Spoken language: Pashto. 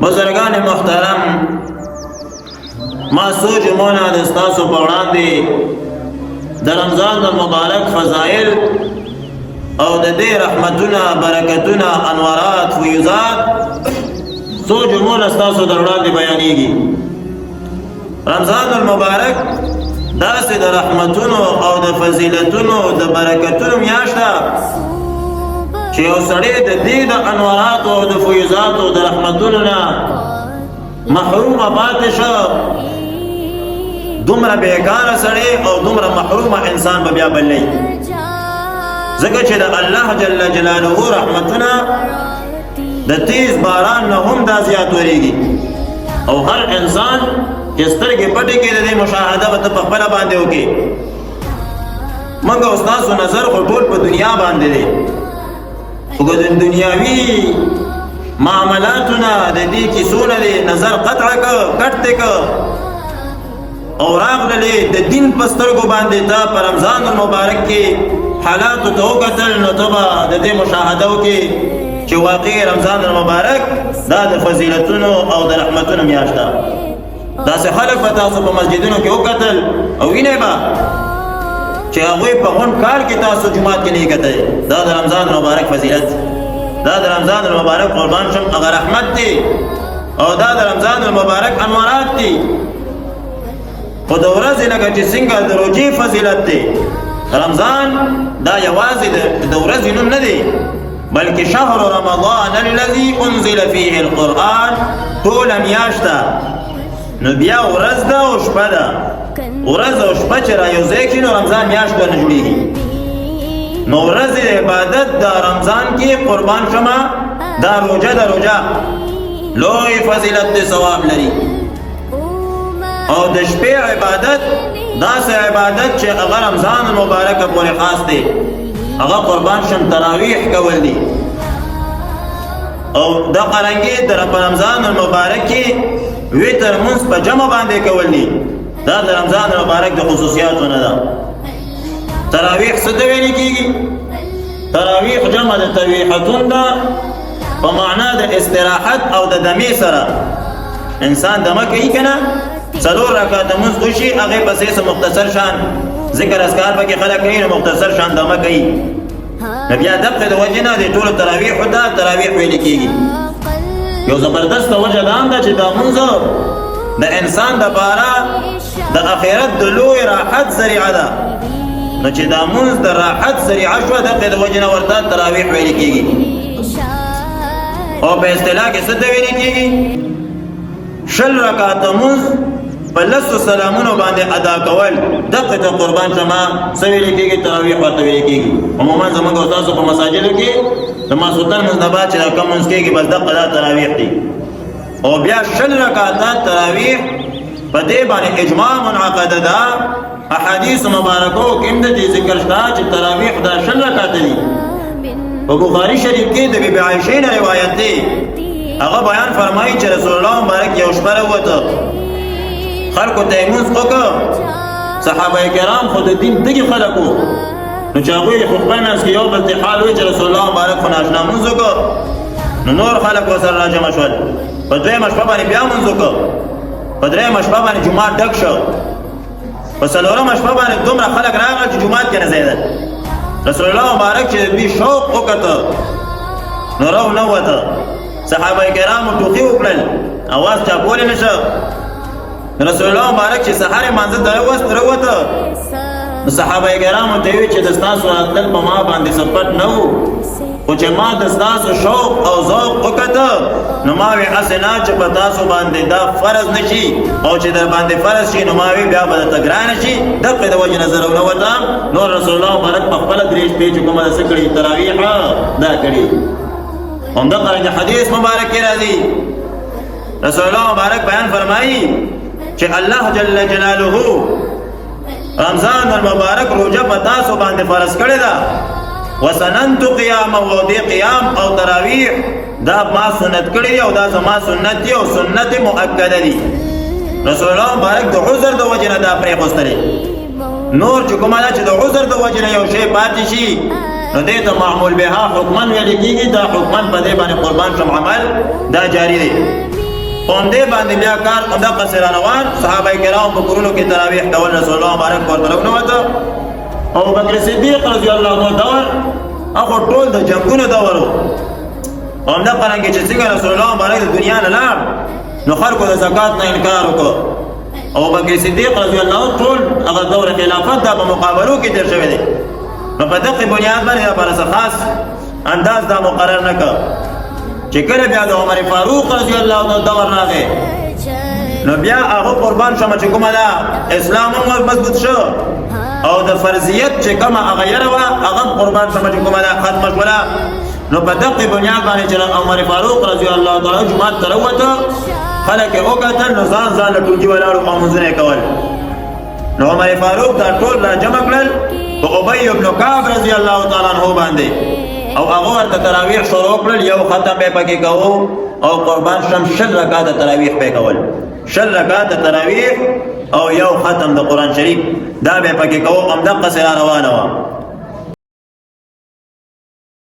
بزرگان محترم، ما سوچ مونا دستاسو پوڑان دی در رمضان المبارک فضائل او د دې رحمتونه برکتونه انوارات فیوزات سوچ مونا دستاسو در وړاندې بیانېږي. رمضان المبارک داسې د رحمتونو او د فضیلتونو د برکتونو میاشت ده چې یو سړی د دې د انواراتو او د فیوزاتو د رحمتونو نه محرومه پاتې شو، دومره بیکاره سړی او دومره محرومه انسان به بیا بل نه وي. ځکه چې د الله جل جلاله رحمتونه د تیز باران نه هم دا زیات ورېږي او هر انسان چې سترګې پټې کړي د دې مشاهده به ته په خپله باندې وکړي. موږ او ستاسو نظر خو ټول په دنیا باندې دی، خو د دنیاوي معاملاتونه د دې کیسونه دی نظر قطع که کټ دی که او راغللې د دین په سترګو باندې ته په رمضان المبارک کې حالاتو ته وکتل نو ته به د دې مشاهده وکړې چې واقعي رمضان المبارک دا د فضیلتونو او د رحمتونو میاشت ده. داسې خلک به تاسو په مسجدونو کې وکتل او وینئ به چې هغوی په غونډ کال کې تاسو جومات کې نه یې کتلی. دا د رمضان المبارک فضیلت، دا د رمضان المبارک قربان شم هغه رحمت دی او دا د رمضان المبارک انوارات دي. خو د ورځې لکه چې څنګه د روژې فضیلت دی، رمضان دا یوازې د ورځې نوم نه دی بلکې شهر رمضان الذي انزل فيه القرآن ټوله میاشت ده. نو بیا ورځ ده او شپه ده، ورځ او شپه چې را یوځای کړي نو رمضان میاشت به نه جوړېږي. نو ورځې د عبادت د رمضان کې قربان شمه دا روژه ده، روژه لوی فضیلت دی، ثواب لري. او د شپې عبادت داسې عبادت چې هغه رمضان المبارک پورې خاص دی، هغه قربان شم تراویح کول دي او د قرنګي د رمضان المبارک کې وتر منځ په جمع باندې کول دي. دا د رمضان المبارک د خصوصیاتو نه ده. تراویح څه ته ویل کېږي؟ تراویح جمع د ترویحتون ده په معنا د استراحت او د دمې سره. انسان دمه کوي که نه، څلور رکعته لمونځ وشي هغې پسې څه مختصر شان ذکر اذکار پکې خلک کوي نو مختصر شان دمه کوي. نو بیا دقې د وجې نه دې ټولو تراویحو ته تراویح ویل کېږي. یو زبردسته وجه دا هم ده چې دا لمونځ د انسان دپاره د آخرت د لوی راحت ذریعه ده. نو چې دا لمونځ د راحت ذریعه شوه دقې د وجې نه ورته تراویح ویل کېږي. او په اصطلاح کې څه ته ویل کېږي؟ شل رکعته لمونځ په لسو سلامونو باندې ادا کول دقې ته قربان شمه څه ویل کېږي؟ تراویح ورته ویل کېږي. عموما زموږ او تاسو په مساجدو کې د ماسخوتن لمونځ نه بعد چې دا کم لمونځ کېږي بس دقه دا تراویح دي. او بیا شل رکعته تراویح په دې باندې اجماع منعقده ده. احادیث مبارکو کې هم د دې ذکر شته چې تراویح دا شل رکعته دي. په بخاري شریف کې د بیبي عایشې نه روایت دی، هغه بیان فرمایي چې رسول الله مبارک یو شپه راووته، خلکو ته یې لمونځ وکړه. صحابه کرام خو د دین دغې خلک وو، نو چې هغوی خو خپل منځ کې یو بل ته حال وایي چې رسول الله مبارک خو ناشنا لمونځ وکړه. نو نور خلک ورسره راجمع شول. په دویمه شپه باندې بیا لمونځ وکړه، په درېیمه شپه باندې جومات ډک شو، په څلورمه شپه باندې دومره خلک راغلل چې جومات کې نه ځایېدل. رسول الله مبارک چې د دوی شوق وکته نو رو نه وته. صحابه کرامو ټوخي وکړل، اواز چا کولی نه شو. رسول الله مبارک چې سحر لمانځه ته راووته نو صحابه کرامو ته ویل چې د ستاسو راتلل په ما باندې څه پټ نه وو، خو چې ما د ستاسو شوق او ذوق وکته نو ما وی هسې نه چې په تاسو باندې دا فرض نه شي او چې در باندې فرض شي نو ما وی بیا به درته ګرانه شي. دقې د وجې نه زه راونوتم. نور رسول الله مبارک په خپله درې شپې چې کومه څه کړي تراویح دا کړي. همدغه رنګه حدیث مبارک کې راځي، رسول الله مبارک بیان فرمایي چې الله جل جلاله رمضان المبارک روژه په تاسو باندې فرض کړې ده. وسننت قیام او دې قیام او تراویح دا ما سنت کړی او دا زما سنت دی او سنت مؤکده دي. رسول الله مبارک د عذر د وجې نه دا پرېښودلې. نور چې کومه ده چې د عذر د وجې نه یو شی پاتې شي نو دې ته معمول بها حکمن ویل کېږي. دا حکمن په دې باندې قربان شم عمل دا جاری دی. اومدې باندې بیا کار همدغه سره روان صحابه کرام په کورونو کې تراویح کول رسول الله مبارک ورته راغنوته ابو بکر صدیق رضی الله عنه دور هغه ټول د جنگونو دور و همدغه څنګه چې څنګه رسول الله مبارک د دنیا نه لاړ نو خلکو د زکات نه انکار وکړ ابو بکر صدیق رضی الله عنه ټول هغه دور خلافت د مقابلو کې تیر شوی دی نو په دغه بنیاد باندې پر خاص انداز دا مقرر نه کړ چې کله بیا د عمر فاروق رضی الله عنه دور راغی نو بیا هغه قربان شوه چې کومه ده اسلام هم مضبوط شو او د فرضیت چې کومه هغه یره وه هغه قربان شوه چې کومه ده ختمه شوله نو په دغه بنیاد باندې چې عمر فاروق رضی الله تعالی جومات ته راووته خلک یې وکتل نو ځان له ټولګي ولاړو او لمونځونه یې کول نو عمر فاروق دا ټول را جمع کړل په ابی بن کعب رضی الله تعالی عنہ باندې او هغه ورته تراویح شروع کړل یو ختم به پکې کوو او قربان شم 60 رکعات تراویح به کول 60 رکعات تراویح او یو ختم د قران شریف دا به پکې کوو همدغه سره روانه و